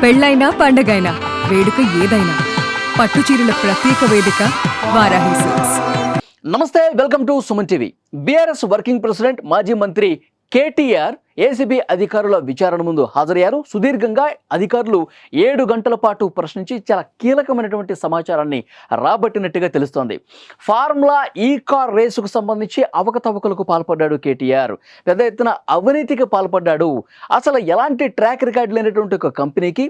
పెళ్ళైనా పండగైనా వేడుక ఏదైనా పట్టు చీరల ప్రత్యేక వేదిక వారాహి సిల్క్స్. నమస్తే, welcome to Suman TV. BRS working president మాజీ మంత్రి కేటీఆర్ ఏసీబీ అధికారుల విచారణ ముందు హాజరయ్యారు. సుదీర్ఘంగా అధికారులు 7 గంటల పాటు ప్రశ్నించి చాలా కీలకమైనటువంటి సమాచారాన్ని రాబట్టినట్టుగా తెలుస్తోంది. ఫార్ములా ఈ కార్ రేసుకు సంబంధించి అవకతవకలకు పాల్పడ్డాడు కేటీఆర్. పెద్ద ఎత్తున అవినీతికి పాల్పడ్డాడు. అసలు ఎలాంటి ట్రాక్ రికార్డు లేనటువంటి ఒక కంపెనీకి,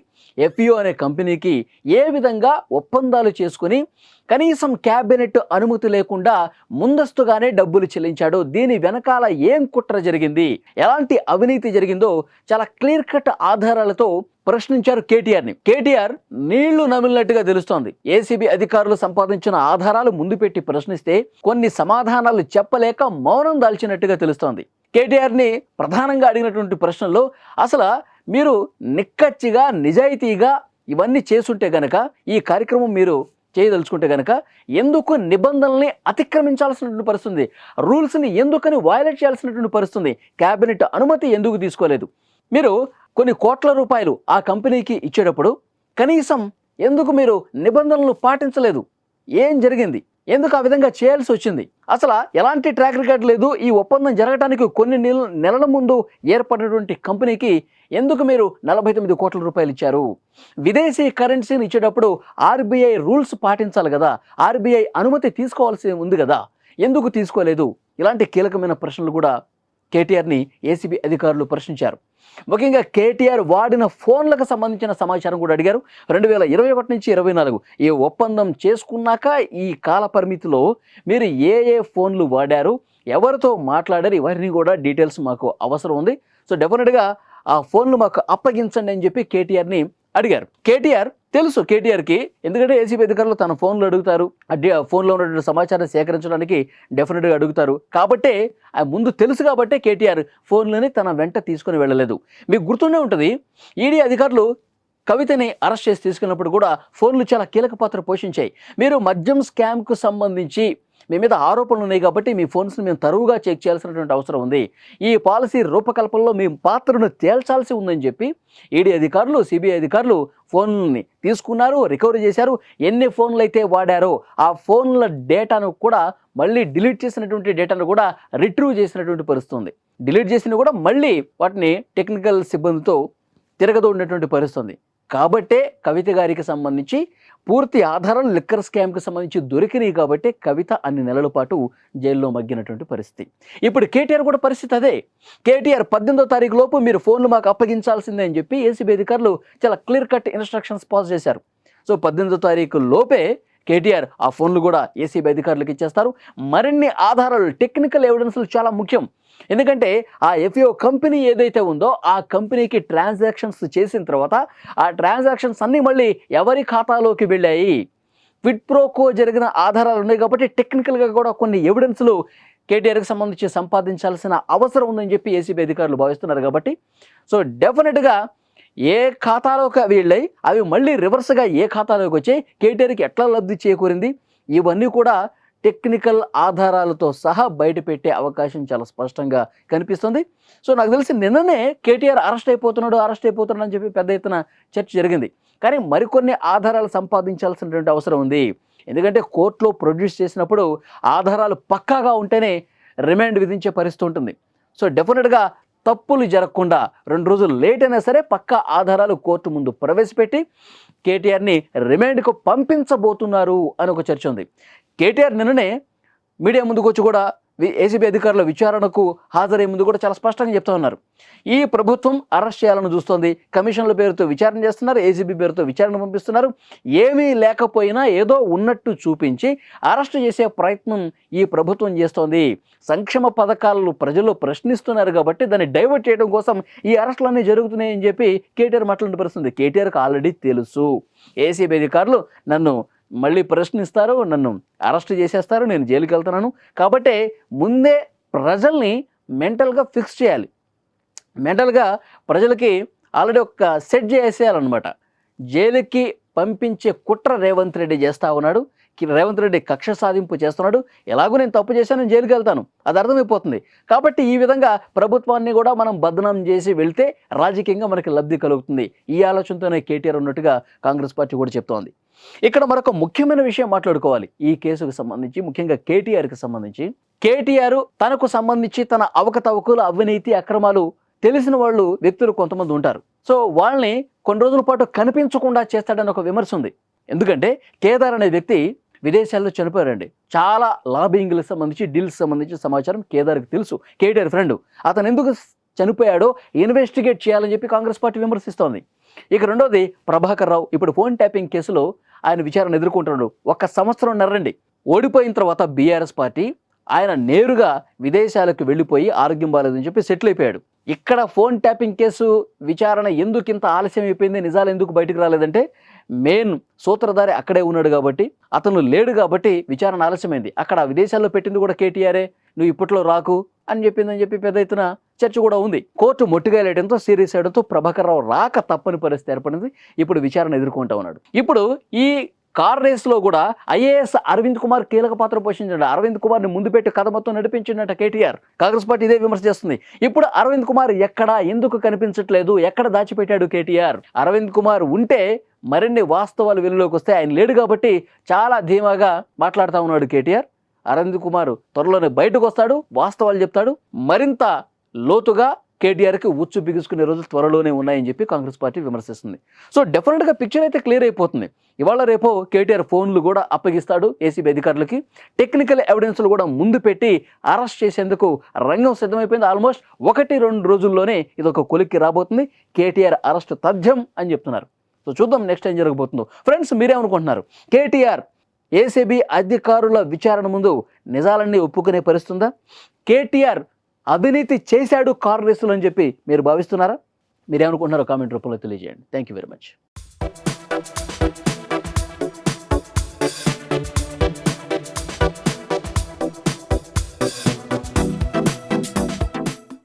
ఎఫ్ఈఓ అనే కంపెనీకి ఏ విధంగా ఒప్పందాలు చేసుకుని కనీసం క్యాబినెట్ అనుమతి లేకుండా ముందస్తుగానే డబ్బులు చెల్లించాడు, దీని వెనకాల ఏం కుట్ర జరిగింది, ఎలాంటి అవినీతి జరిగిందో చాలా క్లియర్ కట్ ఆధారాలతో ప్రశ్నించారు కేటీఆర్ని. కేటీఆర్ నీళ్లు నమిలినట్టుగా తెలుస్తోంది. ఏసీబీ అధికారులు సంపాదించిన ఆధారాలు ముందు పెట్టి ప్రశ్నిస్తే కొన్ని సమాధానాలు చెప్పలేక మౌనం దాల్చినట్టుగా తెలుస్తోంది. కేటీఆర్ని ప్రధానంగా అడిగినటువంటి ప్రశ్నల్లో అసలు మీరు నిక్కచ్చిగా నిజాయితీగా ఇవన్నీ చేసుంటే గనక, ఈ కార్యక్రమం మీరు చేయదలుచుకుంటే కనుక ఎందుకు నిబంధనల్ని అతిక్రమించాల్సినటువంటి పరిస్థితుంది, రూల్స్ని ఎందుకని వయలేట్ చేయాల్సినటువంటి పరిస్థితుంది, క్యాబినెట్ అనుమతి ఎందుకు తీసుకోలేదు, మీరు కొన్ని కోట్ల రూపాయలు ఆ కంపెనీకి ఇచ్చేటప్పుడు కనీసం ఎందుకు మీరు నిబంధనలను పాటించలేదు, ఏం జరిగింది, ఎందుకు ఆ విధంగా చేయాల్సి వచ్చింది, అసలు ఎలాంటి ట్రాక్ రికార్డ్ లేదు, ఈ ఒప్పందం జరగడానికి కొన్ని నెలల ముందు ఏర్పడినటువంటి కంపెనీకి ఎందుకు మీరు 49 కోట్ల రూపాయలు ఇచ్చారు, విదేశీ కరెన్సీని ఇచ్చేటప్పుడు ఆర్బీఐ రూల్స్ పాటించాలి కదా, ఆర్బీఐ అనుమతి తీసుకోవాల్సి ఉంది కదా, ఎందుకు తీసుకోలేదు, ఇలాంటి కీలకమైన ప్రశ్నలు కూడా కేటీఆర్ని ఏసీబీ అధికారులు ప్రశ్నించారు. ముఖ్యంగా కేటీఆర్ వాడిన ఫోన్లకు సంబంధించిన సమాచారం కూడా అడిగారు. 2021 నుంచి 24 ఈ ఒప్పందం చేసుకున్నాక ఈ కాల పరిమితిలో మీరు ఏ ఫోన్లు వాడారు, ఎవరితో మాట్లాడారు, ఇవన్నీ కూడా డీటెయిల్స్ మాకు అవసరం ఉంది. సో డెఫినెట్గా ఆ ఫోన్లు మాకు అప్పగించండి అని చెప్పి కేటీఆర్ని అడిగారు. కేటీఆర్ తెలుసు కేటీఆర్కి, ఎందుకంటే ఏసీబీ అధికారులు తన ఫోన్లు అడుగుతారు, ఫోన్లో ఉన్నటువంటి సమాచారం సేకరించడానికి డెఫినెట్గా అడుగుతారు. కాబట్టే ముందు తెలుసు కాబట్టే కేటీఆర్ ఫోన్లని తన వెంట తీసుకొని వెళ్ళలేదు. మీకు గుర్తుండే ఉంటుంది, ఈడీ అధికారులు కవితని అరెస్ట్ చేసి తీసుకున్నప్పుడు కూడా ఫోన్లు చాలా కీలక పాత్ర పోషించాయి. మీరు మద్యం స్కామ్కు సంబంధించి మీ మీద ఆరోపణలు ఉన్నాయి కాబట్టి మీ ఫోన్స్ని మేము తరువుగా చెక్ చేయాల్సినటువంటి అవసరం ఉంది, ఈ పాలసీ రూపకల్పనలో మీ పాత్రను తేల్చాల్సి ఉందని చెప్పి ఈడీ అధికారులు, సిబిఐ అధికారులు ఫోన్లని తీసుకున్నారు, రికవరీ చేశారు. ఎన్ని ఫోన్లు అయితే వాడారో ఆ ఫోన్ల డేటాను కూడా మళ్ళీ డిలీట్ చేసినటువంటి డేటాను కూడా రిట్రీవ్ చేసినటువంటి పరిస్థితి ఉంది. డిలీట్ చేసిన కూడా మళ్ళీ వాటిని టెక్నికల్ సిబ్బందితో తిరగదోడినటువంటి పరిస్థితి. కాబట్టే కవిత గారికి సంబంధించి పూర్తి ఆధారాలు లిక్కర్ స్కామ్కి సంబంధించి దొరికినాయి కాబట్టి కవిత అన్ని నెలల పాటు జైల్లో మగ్గినటువంటి పరిస్థితి. ఇప్పుడు కేటీఆర్ కూడా పరిస్థితి అదే. కేటీఆర్ 18వ తారీఖు లోపు మీరు ఫోన్లు మాకు అప్పగించాల్సిందే అని చెప్పి ఏసీబీ అధికారులు చాలా క్లియర్ కట్ ఇన్స్ట్రక్షన్స్ పాస్ చేశారు. సో 18వ తారీఖు లోపే కేటీఆర్ ఆ ఫోన్లు కూడా ఏసీబీ అధికారులకు ఇచ్చేస్తారు. మరిన్ని ఆధారాలు, టెక్నికల్ ఎవిడెన్స్లు చాలా ముఖ్యం. ఎందుకంటే ఆ ఎఫ్ఈఓ కంపెనీ ఏదైతే ఉందో ఆ కంపెనీకి ట్రాన్సాక్షన్స్ చేసిన తర్వాత ఆ ట్రాన్సాక్షన్స్ అన్నీ మళ్ళీ ఎవరి ఖాతాలోకి వెళ్ళాయి, క్విడ్ ప్రోకో జరిగిన ఆధారాలు ఉన్నాయి కాబట్టి టెక్నికల్గా కూడా కొన్ని ఎవిడెన్స్లు కేటీఆర్కి సంబంధించి సంపాదించాల్సిన అవసరం ఉందని చెప్పి ఏసీబీ అధికారులు భావిస్తున్నారు. కాబట్టి సో డెఫినెట్గా ఏ ఖాతాలోకి వెళ్ళాయి, అవి మళ్ళీ రివర్స్గా ఏ ఖాతాలోకి వచ్చాయి, కేటీఆర్కి ఎట్లా లబ్ధి చేకూరింది, ఇవన్నీ కూడా టెక్నికల్ ఆధారాలతో సహా బయట పెట్టే అవకాశం చాలా స్పష్టంగా కనిపిస్తుంది. సో నాకు తెలిసి నిన్ననే కేటీఆర్ అరెస్ట్ అయిపోతున్నాడు అని చెప్పి పెద్ద ఎత్తున చర్చ జరిగింది. కానీ మరికొన్ని ఆధారాలు సంపాదించాల్సినటువంటి అవసరం ఉంది. ఎందుకంటే కోర్టులో ప్రొడ్యూస్ చేసినప్పుడు ఆధారాలు పక్కాగా ఉంటేనే రిమాండ్ విధించే పరిస్థితి ఉంటుంది. సో డెఫినెట్గా తప్పులు జరగకుండా 2 రోజులు లేట్ అయినా సరే పక్కా ఆధారాలు కోర్టు ముందు ప్రవేశపెట్టి కేటీఆర్ని రిమాండ్కు పంపించబోతున్నారు అని ఒక చర్చ ఉంది. కేటీఆర్ నిన్ననే మీడియా ముందుకు వచ్చి కూడా ఏసీబీ అధికారుల విచారణకు హాజరయ్యే ముందు కూడా చాలా స్పష్టంగా చెప్తా ఉన్నారు. ఈ ప్రభుత్వం అరెస్ట్ చేయాలని చూస్తోంది, కమిషన్ల పేరుతో విచారణ చేస్తున్నారు, ఏసీబీ పేరుతో విచారణ పంపిస్తున్నారు, ఏమీ లేకపోయినా ఏదో ఉన్నట్టు చూపించి అరెస్ట్ చేసే ప్రయత్నం ఈ ప్రభుత్వం చేస్తోంది. సంక్షేమ పథకాలను ప్రజలు ప్రశ్నిస్తున్నారు కాబట్టి దాన్ని డైవర్ట్ చేయడం కోసం ఈ అరెస్టులన్నీ జరుగుతున్నాయని చెప్పి కేటీఆర్ మాట్లాడిన పరిస్థితుంది. కేటీఆర్కి ఆల్రెడీ తెలుసు ఏసీబీ అధికారులు నన్ను మళ్ళీ ప్రశ్నిస్తారు, నన్ను అరెస్ట్ చేసేస్తారు, నేను జైలుకి వెళ్తున్నాను. కాబట్టి ముందే ప్రజల్ని మెంటల్గా ఫిక్స్ చేయాలి, మెంటల్గా ప్రజలకి ఆల్రెడీ ఒక సెట్ చేసేయాలన్నమాట. జైలుకి పంపించే కుట్ర రేవంత్ రెడ్డి చేస్తూ ఉన్నాడు. రేవంత్ రెడ్డి కక్ష సాధింపు చేస్తున్నాడు, ఎలాగో నేను తప్పు చేశాను, నేను జైలుకి వెళ్తాను, అది అర్థమైపోతుంది. కాబట్టి ఈ విధంగా ప్రభుత్వాన్ని కూడా మనం బదనాం చేసి వెళ్తే రాజకీయంగా మనకి లబ్ధి కలుగుతుంది. ఈ ఆలోచనతోనే కేటీఆర్ ఉన్నట్టుగా కాంగ్రెస్ పార్టీ కూడా చెప్తోంది. ఇక్కడ మరొక ముఖ్యమైన విషయం మాట్లాడుకోవాలి ఈ కేసుకు సంబంధించి, ముఖ్యంగా కేటీఆర్కి సంబంధించి. కేటీఆర్ తనకు సంబంధించి తన అవకతవకలు, అవినీతి, అక్రమాలు తెలిసిన వాళ్ళు వ్యక్తులు కొంతమంది ఉంటారు. సో వాళ్ళని కొన్ని రోజుల పాటు కనిపించకుండా చేస్తాడని ఒక విమర్శ ఉంది. ఎందుకంటే కేదార్ అనే వ్యక్తి విదేశాల్లో చనిపోయారండి. చాలా లాబింగ్లకు సంబంధించి, డీల్స్ సంబంధించి సమాచారం కేదార్కి తెలుసు. కేటీఆర్ ఫ్రెండ్. అతను ఎందుకు చనిపోయాడో ఇన్వెస్టిగేట్ చేయాలని చెప్పి కాంగ్రెస్ పార్టీ విమర్శిస్తోంది. ఇక రెండోది ప్రభాకర్ రావు. ఇప్పుడు ఫోన్ ట్యాపింగ్ కేసులో ఆయన విచారణ ఎదుర్కొంటున్నాడు. 1 సంవత్సరంన్నరండి. ఓడిపోయిన తర్వాత బీఆర్ఎస్ పార్టీ ఆయన నేరుగా విదేశాలకు వెళ్ళిపోయి ఆరోగ్యం బాలేదని చెప్పి సెటిల్ అయిపోయాడు. ఇక్కడ ఫోన్ ట్యాపింగ్ కేసు విచారణ ఎందుకు ఇంత ఆలస్యం అయిపోయింది, నిజాలు ఎందుకు బయటకు రాలేదంటే మెయిన్ సూత్రధారి అక్కడే ఉన్నాడు కాబట్టి, అతను లేడు కాబట్టి విచారణ ఆలస్యమైంది. అక్కడ విదేశాల్లో పెట్టింది కూడా కేటీఆరే, నువ్వు ఇప్పట్లో రాకు అని చెప్పి పెద్ద ఎత్తున చర్చ కూడా ఉంది. కోర్టు మొట్టిగాయలేయడంతో, సీరియస్ అయ్యడంతో ప్రభాకర్ రావు రాక తప్పని పరిస్థితి ఏర్పడింది. ఇప్పుడు విచారణ ఎదుర్కొంటా ఉన్నాడు. ఇప్పుడు ఈ కార్ రేస్లో కూడా ఐఏఎస్ అరవింద్ కుమార్ కీలక పాత్ర పోషించాడు. అరవింద్ కుమార్ని ముందు పెట్టి కథ మొత్తం నడిపించిందట కేటీఆర్. కాంగ్రెస్ పార్టీ ఇదే విమర్శ చేస్తుంది. ఇప్పుడు అరవింద్ కుమార్ ఎక్కడా, ఎందుకు కనిపించట్లేదు, ఎక్కడ దాచిపెట్టాడు కేటీఆర్? అరవింద్ కుమార్ ఉంటే మరిన్ని వాస్తవాలు వెలుగులోకి వస్తే, ఆయన లేడు కాబట్టి చాలా ధీమాగా మాట్లాడుతూ ఉన్నాడు కేటీఆర్. అరవింద్ కుమార్ త్వరలోనే బయటకు వస్తాడు, వాస్తవాలు చెప్తాడు. మరింత లోతుగా కేటీఆర్కి ఉచ్చు బిగుసుకునే రోజులు త్వరలోనే ఉన్నాయని చెప్పి కాంగ్రెస్ పార్టీ విమర్శిస్తుంది. సో డెఫినెట్గా పిక్చర్ అయితే క్లియర్ అయిపోతుంది. ఇవాళ రేపో కేటీఆర్ ఫోన్లు కూడా అప్పగిస్తాడు ఏసీబీ అధికారులకి. టెక్నికల్ ఎవిడెన్స్లు కూడా ముందు పెట్టి అరెస్ట్ చేసేందుకు రంగం సిద్ధమైపోయింది. ఆల్మోస్ట్ 1-2 రోజుల్లోనే ఇది ఒక కొలిక్కి రాబోతుంది. కేటీఆర్ అరెస్ట్ తథ్యం అని చెప్తున్నారు. సో చూద్దాం నెక్స్ట్ ఏం జరగబోతుందో. ఫ్రెండ్స్, మీరేమనుకుంటున్నారు? కేటీఆర్ ఏసీబీ అధికారుల విచారణ ముందు నిజాలన్నీ ఒప్పుకునే పరిస్థితుందా? కేటీఆర్ అవినీతి చేశాడు కార్ రేసులు అని చెప్పి మీరు భావిస్తున్నారా? మీరేమనుకుంటున్నారో కామెంట్ రూపంలో తెలియజేయండి. Thank you very much.